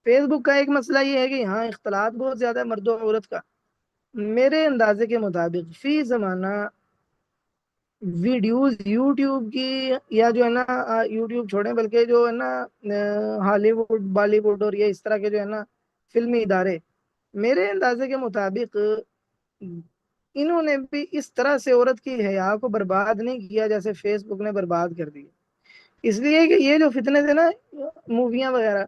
Face بک کا ایک مسئلہ یہ ہے کہ یہاں اختلاط بہت زیادہ ہے مرد و عورت کا۔ میرے اندازے کے مطابق فی زمانہ ویڈیوز یوٹیوب کی، یا جو ہے نا یوٹیوب چھوڑیں بلکہ جو ہے نا ہالی ووڈ بالی ووڈ اور یہ اس طرح کے جو ہے نا فلمی ادارے، میرے اندازے کے مطابق انہوں نے بھی اس طرح سے عورت کی حیا کو برباد نہیں کیا جیسے فیس بک نے برباد کر دی۔ اس لیے کہ یہ جو فتنے تھے نا، موویاں وغیرہ،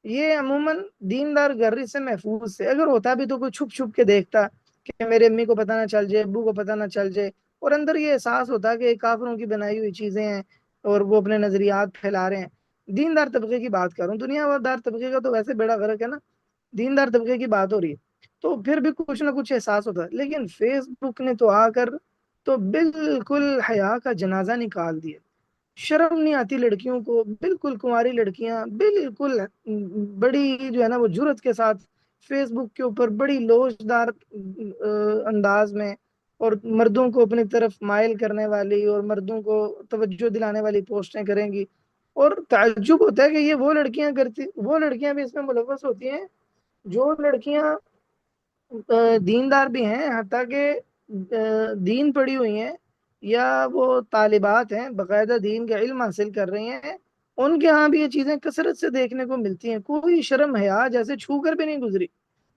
یہ عموماً دیندار گھر سے محفوظ سے، اگر ہوتا بھی تو کوئی چھپ چھپ کے دیکھتا کہ میرے امی کو پتہ نہ چل جائے، ابو کو پتہ نہ چل جائے، اور اندر یہ احساس ہوتا کہ کافروں کی بنائی ہوئی چیزیں ہیں اور وہ اپنے نظریات پھیلا رہے ہیں۔ دیندار طبقے کی بات کروں، دنیا دار طبقے کا تو ویسے بیڑا غرق ہے نا، دیندار طبقے کی بات ہو رہی ہے تو پھر بھی کچھ نہ کچھ احساس ہوتا ہے۔ لیکن فیس بک نے تو آ کر تو بالکل حیا کا جنازہ نکال دیا، شرم نہیں آتی لڑکیوں کو، بالکل کنواری لڑکیاں بالکل بڑی جو ہے نا وہ جرت کے ساتھ فیس بک کے اوپر بڑی لوچدار انداز میں، اور مردوں کو اپنی طرف مائل کرنے والی اور مردوں کو توجہ دلانے والی پوسٹیں کریں گی۔ اور تعجب ہوتا ہے کہ یہ وہ لڑکیاں بھی اس میں ملوث ہوتی ہیں جو لڑکیاں دیندار بھی ہیں، حتیٰ کہ دین پڑھی ہوئی ہیں، یا وہ طالبات ہیں باقاعدہ دین کا علم حاصل کر رہی ہیں، ان کے ہاں بھی یہ چیزیں کثرت سے دیکھنے کو ملتی ہیں۔ کوئی شرم حیا جیسے چھو کر بھی نہیں گزری۔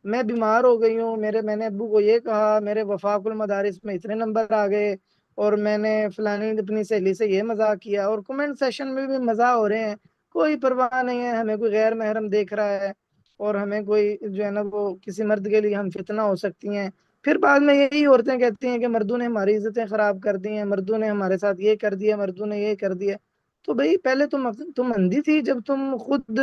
میں بیمار ہو گئی ہوں، میں نے ابو کو یہ کہا، میرے وفاق المدارس میں اتنے نمبر آ گئے، اور میں نے فلانی اپنی سہیلی سے یہ مذاق کیا، اور کمنٹ سیشن میں بھی مزاح ہو رہے ہیں، کوئی پرواہ نہیں ہے، ہمیں کوئی غیر محرم دیکھ رہا ہے اور ہمیں کوئی جو ہے نا وہ کسی مرد کے لیے ہم فتنہ ہو سکتی ہیں۔ پھر بعد میں یہی عورتیں کہتی ہیں کہ مردوں نے ہماری عزتیں خراب کر دی ہیں، مردوں نے ہمارے ساتھ یہ کر دیا، مردوں نے یہ کر دیا۔ تو بھئی پہلے تم اندھی تھی جب تم خود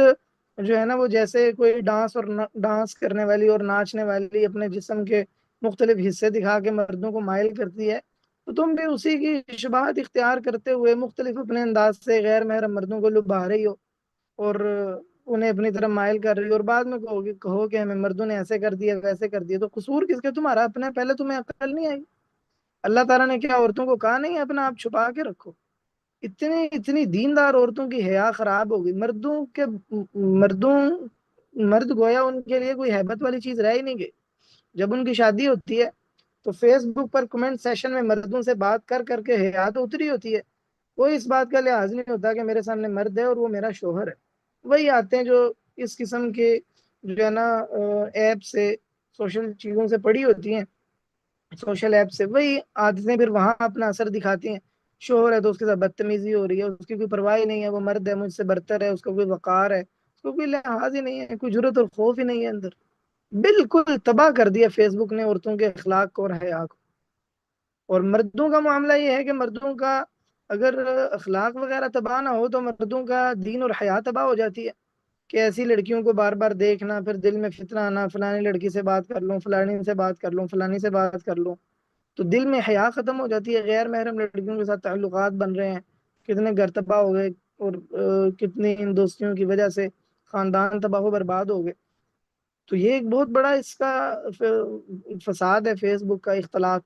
جو ہے نا وہ جیسے کوئی ڈانس کرنے والی اور ناچنے والی اپنے جسم کے مختلف حصے دکھا کے مردوں کو مائل کرتی ہے، تو تم بھی اسی کی شباہت اختیار کرتے ہوئے مختلف اپنے انداز سے غیر محرم مردوں کو لبھا رہی ہو اور انہیں اپنی طرف مائل کر رہی ہو، اور بعد میں کہو کہ ہمیں مردوں نے ایسے کر دیا ویسے کر دیا۔ تو قصور کس کے؟ تمہارا اپنا، پہلے تمہیں عقل نہیں آئی؟ اللہ تعالیٰ نے کیا عورتوں کو کہا نہیں ہے اپنا آپ چھپا کے رکھو؟ اتنی اتنی دیندار عورتوں کی حیا خراب ہو گئی، مردوں مرد گویا ان کے لیے کوئی ہیبت والی چیز رہ ہی نہیں گئی۔ جب ان کی شادی ہوتی ہے تو فیس بک پر کمنٹ سیشن میں مردوں سے بات کر کر کے حیا تو اتری ہوتی ہے، کوئی اس بات کا لحاظ نہیں ہوتا کہ میرے سامنے مرد ہے اور وہ میرا شوہر ہے۔ وہی آتے ہیں جو اس قسم کے جو ہے نا ایپ سے، سوشل چیزوں سے پڑی ہوتی ہیں، سوشل ایپ سے، وہی عادتیں پھر وہاں اپنا اثر دکھاتی ہیں۔ شوہر ہے تو اس کے ساتھ بدتمیزی ہو رہی ہے، اس کی کوئی پرواہ ہی نہیں ہے، وہ مرد ہے مجھ سے برتر ہے، اس کا کوئی وقار ہے، اس کو کوئی لحاظ ہی نہیں ہے، کوئی جرت اور خوف ہی نہیں ہے اندر۔ بالکل تباہ کر دیا فیس بک نے عورتوں کے اخلاق کو اور حیا کو۔ اور مردوں کا معاملہ یہ ہے کہ مردوں کا اگر اخلاق وغیرہ تباہ نہ ہو تو مردوں کا دین اور حیا تباہ ہو جاتی ہے، کہ ایسی لڑکیوں کو بار بار دیکھنا، پھر دل میں فتنہ آنا، فلانی لڑکی سے بات کر لوں، فلانی سے بات کر لوں، فلانی سے بات کر لوں، تو دل میں حیا ختم ہو جاتی ہے، غیر محرم لڑکیوں کے ساتھ تعلقات بن رہے ہیں، کتنے گھر تباہ ہو گئے، اور کتنی ان دوستیوں کی وجہ سے خاندان تباہ و برباد ہو گئے۔ تو یہ ایک بہت بڑا اس کا فساد ہے فیس بک کا، اختلاط۔